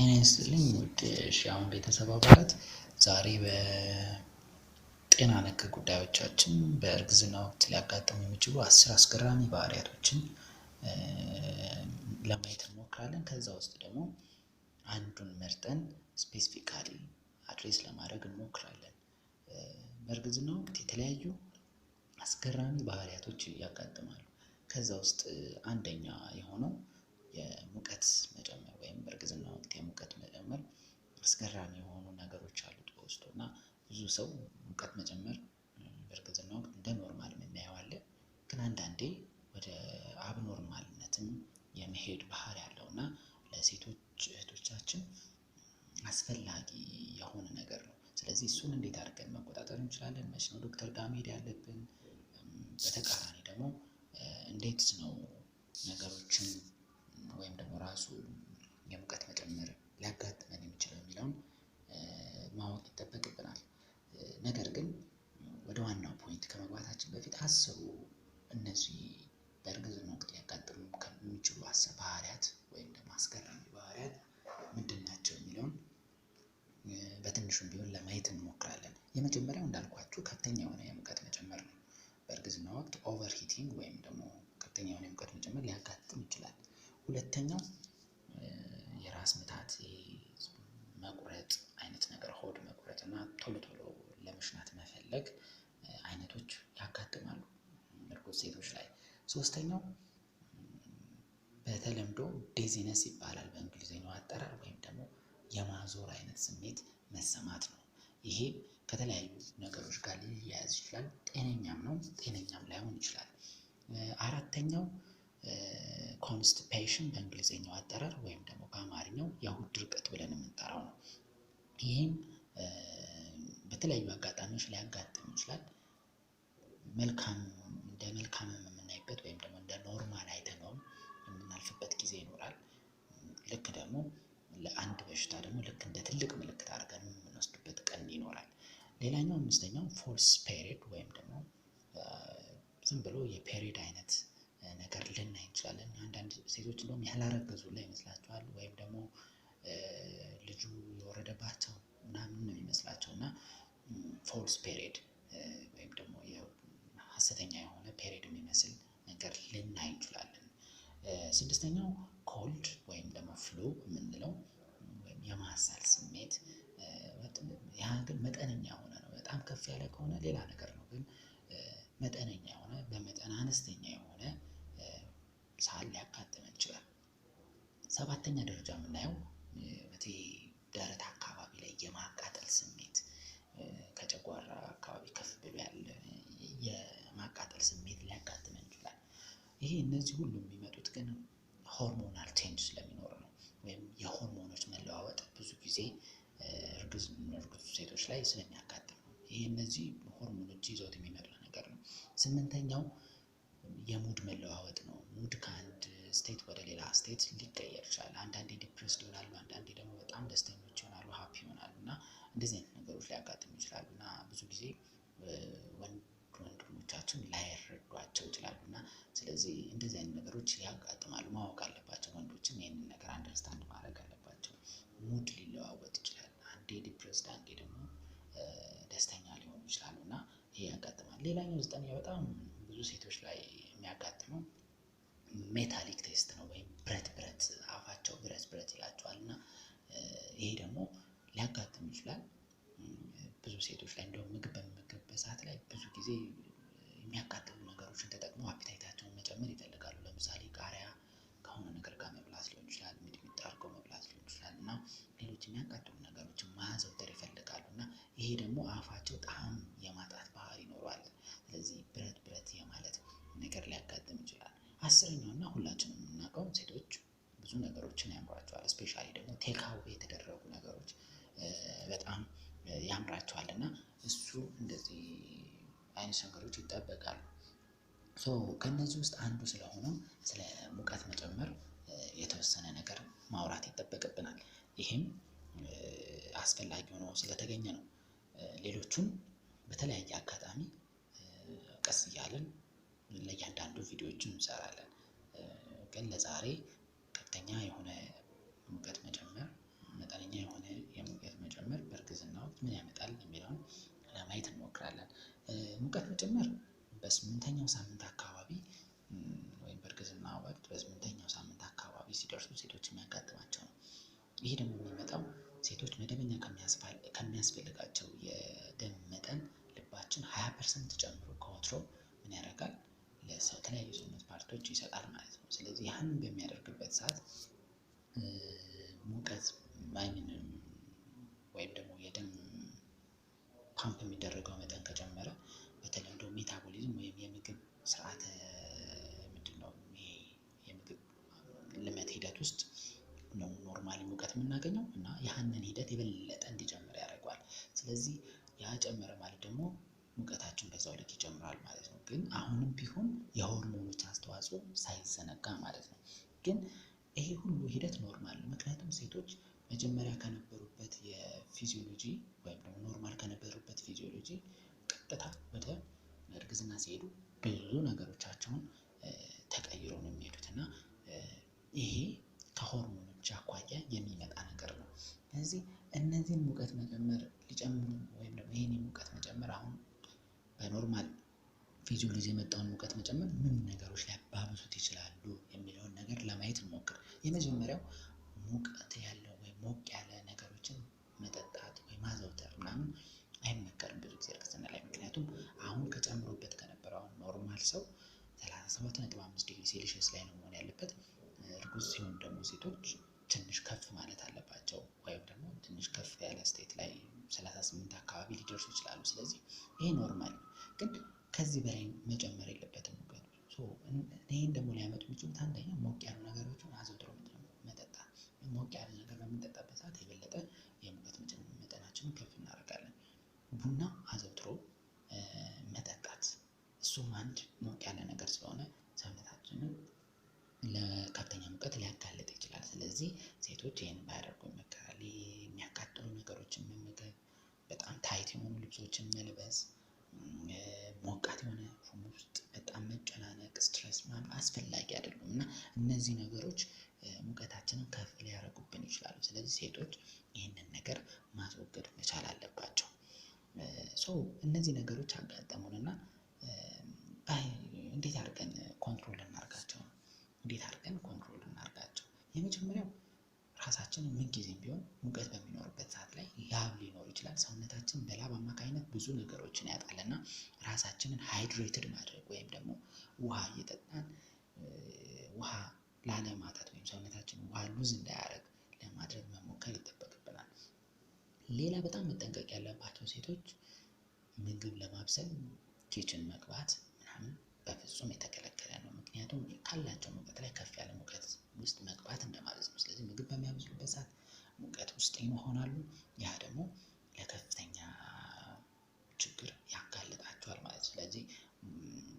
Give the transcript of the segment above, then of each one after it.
ጤና ይስጥልኝ ውድ ሺአሁን ቤተሰብ አባላት ዛሬ በጤና ነክ ጉዳዮቻችን በእርግዝና ወቅት ሊያጋጥሙ የሚችሉ 10 አስገራሚ ባህሪያቶችን ለማየት እንሞክራለን። ከዛ ውስጥ ደግሞ አንዱን መርጠን ስፔሲፊካሊ አድሬስ ለማድረግ እንሞክራለን። በእርግዝና ወቅት የተለያዩ አስገራሚ ባህሪያቶች ያጋጥማሉ። ከዛ ውስጥ አንደኛ የሆነው የሙቀት መጨመር ወይም በእርግዝና ወቅት የሙቀት መጨመር አስገራሚ የሆኑ ነገሮች አሉት በውስጡ እና ብዙ ሰው ሙቀት መጨመር በእርግዝና ወቅት እንደ ኖርማል የሚያየው አለ። ግን አንዳንዴ ወደ አብኖርማልነትም የመሄድ ባህሪ ያለው እና ለሴቶች እህቶቻችን አስፈላጊ የሆነ ነገር ነው። ስለዚህ እሱን እንዴት አድርገን መቆጣጠር እንችላለን? መቼ ነው ዶክተር ጋር መሄድ ያለብን? በተቃራኒ ደግሞ እንዴት ነው ነገሮችን ወይም ደግሞ ራሱ የሙቀት መጨመር ሊያጋጥመን የሚችለው የሚለውን ማወቅ ይጠበቅብናል። ነገር ግን ወደ ዋናው ፖይንት ከመግባታችን በፊት አስሩ እነዚህ በእርግዝና ወቅት ሊያጋጥሙ ከሚችሉ 10 ባህሪያት ወይም ደግሞ አስገራሚ ባህሪያት ምንድን ናቸው የሚለውን በትንሹም ቢሆን ለማየት እንሞክራለን። የመጀመሪያው እንዳልኳችሁ ከፍተኛ የሆነ የሙቀት መጨመር ነው። በእርግዝና ወቅት ኦቨር ሂቲንግ ወይም ደግሞ ከፍተኛ የሆነ የሙቀት መጨመር ሊያጋጥም ይችላል። ሁለተኛው የራስ ምታት፣ መቁረጥ አይነት ነገር፣ ሆድ መቁረጥ እና ቶሎ ቶሎ ለመሽናት መፈለግ አይነቶች ያጋጥማሉ እርጉዝ ሴቶች ላይ። ሶስተኛው በተለምዶ ዴዚነስ ይባላል በእንግሊዝኛው አጠራር ወይም ደግሞ የማዞር አይነት ስሜት መሰማት ነው። ይሄ ከተለያዩ ነገሮች ጋር ሊያያዝ ይችላል። ጤነኛም ነው፣ ጤነኛም ላይሆን ይችላል። አራተኛው ኮንስቲፔሽን በእንግሊዝኛው አጠራር ወይም ደግሞ በአማርኛው የሆድ ድርቀት ብለን የምንጠራው ነው። ይህም በተለያዩ አጋጣሚዎች ሊያጋጥም ይችላል። እንደ መልካም የምናይበት ወይም ደግሞ እንደ ኖርማል አይተነው የምናልፍበት ጊዜ ይኖራል። ልክ ደግሞ ለአንድ በሽታ ደግሞ ልክ እንደ ትልቅ ምልክት አድርገን የምንወስድበት ቀን ይኖራል። ሌላኛው አምስተኛው ፎልስ ፔሪድ ወይም ደግሞ ዝም ብሎ የፔሪድ አይነት ነገር ልናይ እንችላለን። አንዳንድ ሴቶች እንደውም ያላረገዙ ላይ ይመስላቸዋል ወይም ደግሞ ልጁ የወረደባቸው ምናምን ነው የሚመስላቸው እና ፎልስ ፔሪድ ወይም ደግሞ ሐሰተኛ የሆነ ፔሪድ የሚመስል ነገር ልናይ እንችላለን። ስድስተኛው ኮልድ ወይም ደግሞ ፍሉ የምንለው ወይም የማሳል ስሜት፣ ያ ግን መጠነኛ የሆነ ነው። በጣም ከፍ ያለ ከሆነ ሌላ ነገር ነው። ግን መጠነኛ የሆነ በመጠን አነስተኛ የሆነ ሳል ሊያጋጥመን ይችላል። ሰባተኛ ደረጃ የምናየው ደረት አካባቢ ላይ የማቃጠል ስሜት፣ ከጨጓራ አካባቢ ከፍ ብሎ ያለ የማቃጠል ስሜት ሊያጋጥመን ይችላል። እነዚህ ሁሉ የሚመጡት ግን ሆርሞናል ቼንጅ ስለሚኖር ነው። ወይም የሆርሞኖች መለዋወጥ ብዙ ጊዜ እርጉዝ ሴቶች ላይ ስለሚያጋጥም ነው። እነዚህ ሆርሞኖች ይዘውት የሚመጡት ነገር ነው። ስምንተኛው የሙድ መለዋወጥ ነው። ሙድ ከአንድ ስቴት ወደ ሌላ ስቴት ሊቀየር ይችላል። አንዳንዴ ዲፕሬስድ ይሆናሉ፣ አንዳንዴ ደግሞ በጣም ደስተኞች ይሆናሉ፣ ሃፒ ይሆናሉ እና እንደዚህ አይነት ነገሮች ሊያጋጥሙ ይችላሉ እና ብዙ ጊዜ ወንድሞቻችን ላይረዷቸው ይችላሉ እና ስለዚህ እንደዚህ አይነት ነገሮች ያጋጥማሉ። ማወቅ አለባቸው። ወንዶችም ይህንን ነገር አንደርስታንድ ማድረግ አለባቸው። ሙድ ሊለዋወጥ ይችላል። አንዴ ዲፕሬስድ አንዴ ደግሞ ደስተኛ ሊሆኑ ይችላሉ እና ይሄ ያጋጥማል። ሌላኛው ዘጠነኛው በጣም ብዙ ሴቶች ላይ የሚያጋጥመው ሜታሊክ ቴስት ነው ወይም ብረት አፋቸው ብረት ይላቸዋል እና ይሄ ደግሞ ሊያጋጥም ይችላል ብዙ ሴቶች ላይ። እንደውም ምግብ በሚመገቡበት ሰዓት ላይ ብዙ ጊዜ የሚያቃጥሉ ነገሮችን ተጠቅመው አፒታይታቸውን መጨመር ይፈልጋሉ። ለምሳሌ ቃሪያ ከሆነ ነገር ጋር መብላት ሊሆን ይችላል፣ ሚጥሚጣ አድርገው መብላት ሊሆን ይችላል እና ሌሎች የሚያቃጥሉ ነገሮችን ማዘውተር ይፈልጋሉ እና ይሄ ደግሞ አፋቸው ጣዕም የማጣት ባህሪ ይኖረዋል። ስለዚህ ብረት የማለት ነገር ሊያጋጥም ይችላል። አስረኛው እና ሁላችንም የምናውቀው ሴቶች ብዙ ነገሮችን ያምሯቸዋል። ስፔሻሊ ደግሞ ቴካዌ የተደረጉ ነገሮች በጣም ያምራቸዋል እና እሱ እንደዚህ አይነት ነገሮች ይጠበቃሉ። ከነዚህ ውስጥ አንዱ ስለሆነው ስለ ሙቀት መጨመር የተወሰነ ነገር ማውራት ይጠበቅብናል። ይሄም አስፈላጊ ሆኖ ስለተገኘ ነው። ሌሎቹን በተለያየ አጋጣሚ ቀስ እያልን ለእያንዳንዱ ቪዲዮዎችን እንሰራለን። ግን ለዛሬ ከፍተኛ የሆነ ሙቀት መጨመር መጨመር በ8ኛው ሳምንት አካባቢ ወይም በእርግዝና ወቅት በ8ኛው ሳምንት አካባቢ ሲደርሱ ሴቶች የሚያጋጥማቸው ነው። ይሄ ደግሞ የሚመጣው ሴቶች መደበኛ ከሚያስፈልጋቸው የደም መጠን ልባችን 20% ጨምሮ ከወትሮ ምን ያደርጋል ለተለያዩ ሰውነት ፓርቶች ይሰጣል ማለት ነው። ስለዚህ ያንን በሚያደርግበት ሰዓት ሙቀት ወይም ደግሞ የደም ፓምፕ የሚደረገው መጠን ከጨመረ በተለምዶ ሜታቦሊዝም ወይም የምግብ ስርዓተ ምንድነው የምግብ ልመት ሂደት ውስጥ ነው ኖርማሊ ሙቀት የምናገኘው እና ያንን ሂደት የበለጠ እንዲጨምር ያደርገዋል። ስለዚህ ያ ጨመረ ማለት ደግሞ ሙቀታችን በዛው ልክ ይጨምራል ማለት ነው። ግን አሁንም ቢሆን የሆርሞኖች አስተዋጽኦ ሳይዘነጋ ማለት ነው። ግን ይሄ ሁሉ ሂደት ኖርማል ነው። ምክንያቱም ሴቶች መጀመሪያ ከነበሩበት የፊዚዮሎጂ ወይም ደግሞ ኖርማል ከነበሩበት ፊዚዮሎጂ ቀጥታ ወደ እርግዝና ሲሄዱ ብዙ ነገሮቻቸውን ተቀይሮ ነው የሚሄዱት እና ይሄ ከሆርሞኖች አኳያ የሚመጣ ነገር ነው። ስለዚህ እነዚህን ሙቀት መጨመር ሊጨምሩ ወይም ደግሞ ይሄን የሙቀት መጨመር አሁን በኖርማል ፊዚዮሎጂ የመጣውን ሙቀት መጨመር ምን ነገሮች ሊያባብሱት ይችላሉ የሚለውን ነገር ለማየት እንሞክር። የመጀመሪያው ሙቀት ያለው ወይም ሞቅ ያለ ነገሮችን መጠጣት ወይም ማዘውተር ምናምን አይመከርም ብዙ ጊዜ እርግዝና ላይ። ምክንያቱም አሁን ከጨምሮበት ከነበረው ኖርማል ሰው 37.5 ዲግሪ ሴልሺየስ ላይ ነው መሆን ያለበት። እርጉዝ ሲሆን ደግሞ ሴቶች ትንሽ ከፍ ማለት አለባቸው ወይም ደግሞ ትንሽ ከፍ ያለ ስቴት ላይ 38 አካባቢ ሊደርሱ ይችላሉ። ስለዚህ ይሄ ኖርማል ነው፣ ግን ከዚህ በላይ መጨመር የለበትም ሙቀቱ። ይሄን ደግሞ ሊያመጡ የሚችሉት አንደኛ ሞቅ ያሉ ነገሮችን አዘውትሮ መጠጣት። ሞቅ ያለ ነገር በምንጠጣበት ሰዓት የበለጠ የሙቀት መጠናችንን ከፍ እናደርጋለን። ቡና አዘውትሮ መጠጣት፣ እሱም አንድ ሞቅ ያለ ነገር ስለሆነ ሰውነታችንን ለከፍተኛ ሙቀት ሊያጋልጥ ይችላል። ስለዚህ ሴቶች ይህን ባያደርጉ ይመከራል። የሚያቃጥሉ ነገሮችን መመገብ፣ በጣም ታይት የሆኑ ልብሶችን መልበስ፣ ሞቃት የሆነ ሩም ውስጥ በጣም መጨናነቅ፣ ስትረስ ምናምን አስፈላጊ አይደሉም እና እነዚህ ነገሮች ሙቀታችንን ከፍ ሊያደርጉብን ይችላሉ። ስለዚህ ሴቶች ይህንን ነገር ማስወገድ መቻል አለባቸው። እነዚህ ነገሮች አጋጠሙንና እንዴት አድርገን ኮንትሮል እናድርጋቸው? የመጀመሪያው ራሳችንን ምንጊዜም ቢሆን ሙቀት በሚኖርበት ሰዓት ላይ ላብ ሊኖር ይችላል። ሰውነታችን በላብ አማካኝነት ብዙ ነገሮችን ያጣልና ራሳችንን ሃይድሬትድ ማድረግ ወይም ደግሞ ውሃ እየጠጣን ውሃ ላለማጣት ወይም ሰውነታችን ውሃ ሉዝ እንዳያደርግ ለማድረግ መሞከር ይጠበቅብናል። ሌላ በጣም መጠንቀቅ ያለባቸው ሴቶች ምግብ ለማብሰል ኪችን መግባት ምናምን በፍጹም የተከለከለ ነው። ምክንያቱም ካላቸው ሙቀት ላይ ከፍ ያለ ሙቀት ውስጥ መግባት እንደማለት ነው። ስለዚህ ምግብ በሚያበስሉበት ሰዓት ሙቀት ውስጥ ይሆናሉ። ያ ደግሞ ለከፍተኛ ችግር ያጋልጣቸዋል ማለት ነው። ስለዚህ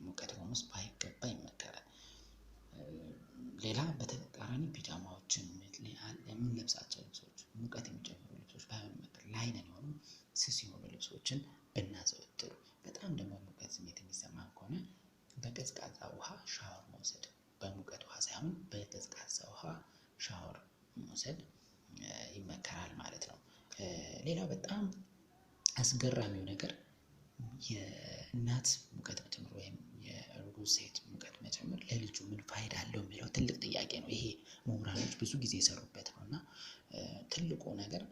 ሙቀት ሩም ውስጥ ባይገባ ይመከራል። ሌላ በተቃራኒ ፒጃማዎችን የምንለብሳቸው ልብሶች ሙቀት የሚጨምሩ ልብሶች ባይሆን ይመከራል። ላይነን የሆኑ ስስ የሆኑ ልብሶችን ብናዘወትር። በጣም ደግሞ ሙቀት ስሜት የሚሰማን ከሆነ በቀዝቃዛ ውሃ ሻወር መውሰድ፣ በሙቀት ውሃ ሳይሆን በቀዝቃዛ ውሃ ሻወር መውሰድ ይመከራል ማለት ነው። ሌላው በጣም አስገራሚው ነገር የእናት ሙቀት መጨመር ወይም የእርጉዝ ሴት ሙቀት መጨመር ለልጁ ምን ፋይዳ አለው የሚለው ትልቅ ጥያቄ ነው። ይሄ ምሁራኖች ብዙ ጊዜ የሰሩበት ነው እና ትልቁ ነገር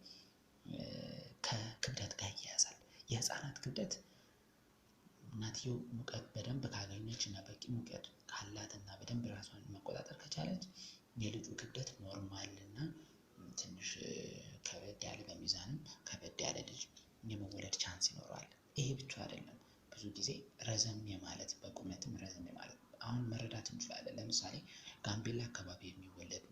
ከክብደት ጋር ይያያዛል። የህፃናት ክብደት እናትየው ሙቀት በደንብ ካገኘች እና በቂ ሙቀት ካላት እና በደንብ ራሷን መቆጣጠር ከቻለች የልጁ ክብደት ኖርማል እና ትንሽ ከበድ ያለ በሚዛንም ከበድ ያለ ልጅ የመወለድ ቻንስ ይኖረዋል። ይሄ ብቻ አይደለም፣ ብዙ ጊዜ ረዘም የማለት በቁመትም ረዘም የማለት አሁን መረዳት እንችላለን። ለምሳሌ ጋምቤላ አካባቢ የሚወለዱ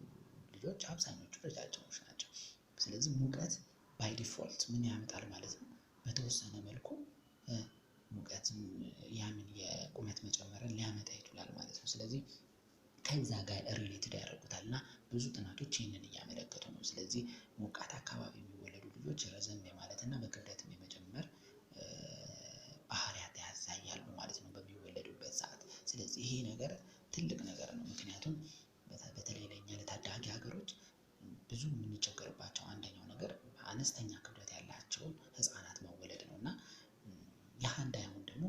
ልጆች አብዛኞቹ ረጃጅሞች ናቸው። ስለዚህ ሙቀት ባይ ዲፎልት ምን ያመጣል ማለት ነው? በተወሰነ መልኩ ሙቀትም ያምን የቁመት መጨመርን ሊያመጣ ይችላል ማለት ነው። ስለዚህ ከዛ ጋር ሪሌትድ ያደርጉታል እና ብዙ ጥናቶች ይህንን እያመለከቱ ነው። ስለዚህ ሞቃት አካባቢ የሚወለዱ ልጆች ረዘም የማለት እና በክብደትም የመጨመር ባህሪያት ያሳያሉ ማለት ነው በሚወለዱበት ሰዓት። ስለዚህ ይሄ ነገር ትልቅ ነገር ነው። ምክንያቱም በተለይ ለእኛ ለታዳጊ ሀገሮች ብዙ የምንቸገርባቸው አንደኛው ነገር አነስተኛ ክብደት ያላቸውን ህፃናት መወለድ ነው እና ያ እንዳይሆን ደግሞ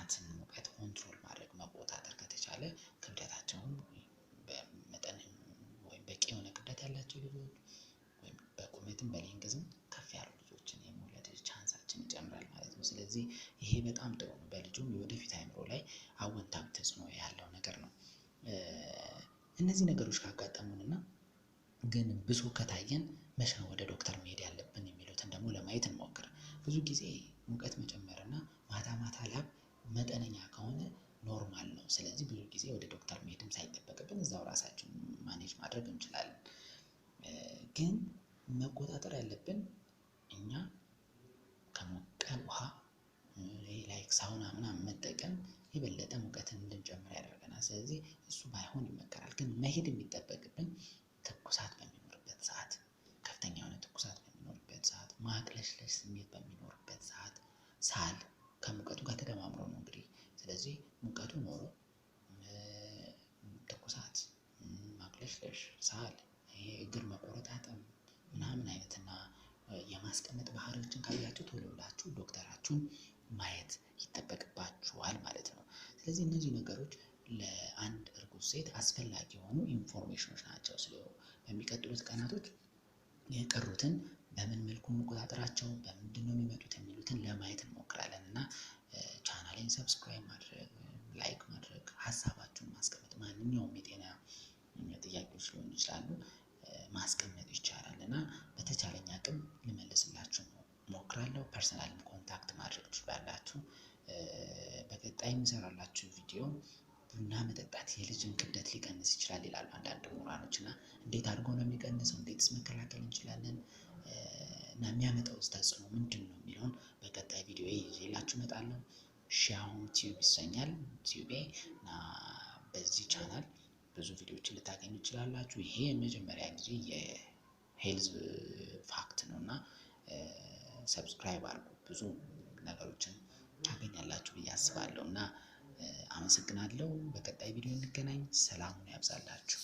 የህፃናትን ሙቀት ኮንትሮል ማድረግ መቆጣጠር ከተቻለ ክብደታቸውን በመጠን ወይም በቂ የሆነ ክብደት ያላቸው ልጆች ወይም በቁመትም በሌንግዝም ከፍ ያሉ ልጆችን የመውለድ ቻንሳችን ይጨምራል ማለት ነው። ስለዚህ ይሄ በጣም ጥሩ ነው። በልጁም የወደፊት አእምሮ ላይ አወንታዊ ተጽዕኖ ያለው ነገር ነው። እነዚህ ነገሮች ካጋጠሙንና ግን ብሶ ከታየን መቼ ነው ወደ ዶክተር መሄድ ያለብን የሚሉትን ደግሞ ለማየት እንሞክር። ብዙ ጊዜ ሙቀት መጨመር እና ማታ ማታ ላብ መጠነኛ ከሆነ ኖርማል ነው። ስለዚህ ብዙ ጊዜ ወደ ዶክተር መሄድም ሳይጠበቅብን እዛው ራሳችን ማኔጅ ማድረግ እንችላለን። ግን መቆጣጠር ያለብን እኛ ከሞቀ ውሃ ላይክ ሳውና ምናምን መጠቀም የበለጠ ሙቀትን እንድንጨምር ያደርገናል። ስለዚህ እሱ ባይሆን ይመከራል። ግን መሄድ የሚጠበቅብን ትኩሳት በሚኖርበት ሰዓት፣ ከፍተኛ የሆነ ትኩሳት በሚኖርበት ሰዓት፣ ማቅለሽለሽ ስሜት በሚኖርበት ሰዓት፣ ሳል ከሙቀቱ ጋር ተደማምሮ ነው እንግዲህ። ስለዚህ ሙቀቱ ኖሮ ትኩሳት፣ ማቅለሽለሽ፣ ሳል፣ እግር መቆረጣጠም ምናምን አይነትና የማስቀመጥ ባህሪዎችን ካያችሁ ቶሎ ብላችሁ ዶክተራችሁን ማየት ይጠበቅባችኋል ማለት ነው። ስለዚህ እነዚህ ነገሮች ለአንድ እርጉዝ ሴት አስፈላጊ የሆኑ ኢንፎርሜሽኖች ናቸው። በሚቀጥሉት ቀናቶች የቀሩትን በምን መልኩ እንቆጣጠራቸው፣ በምንድን ነው የሚመጡት የሚሉትን ለማየት እንሞክራለን እና ቻናሌን ሰብስክራይብ ማድረግ፣ ላይክ ማድረግ፣ ሀሳባችሁን ማስቀመጥ፣ ማንኛውም የጤና ጥያቄዎች ሊሆኑ ይችላሉ ማስቀመጥ ይቻላል እና በተቻለኝ አቅም ልመልስላችሁ ሞክራለሁ። ፐርሰናልም ኮንታክት ማድረግ ትችላላችሁ። በቀጣይ የምሰራላችሁ ቪዲዮ ቡና መጠጣት የልጅን ክብደት ሊቀንስ ይችላል ይላሉ አንዳንድ ምሁራኖች እና እንዴት አድርጎ ነው የሚቀንሰው፣ እንዴትስ መከላከል እንችላለን እና የሚያመጣውስ ተጽዕኖ ምንድን ነው የሚለውን በቀጣይ ቪዲዮ ይዤላችሁ እመጣለሁ። ሻሎም ቲዩብ ይሰኛል ቲዩቤ እና በዚህ ቻናል ብዙ ቪዲዮዎችን ልታገኙ ትችላላችሁ። ይሄ የመጀመሪያ ጊዜ የሄልዝ ፋክት ነው እና ሰብስክራይብ አድርጉ። ብዙ ነገሮችን ታገኛላችሁ ብዬ አስባለሁ እና አመሰግናለሁ። በቀጣይ ቪዲዮ እንገናኝ። ሰላሙን ያብዛላችሁ።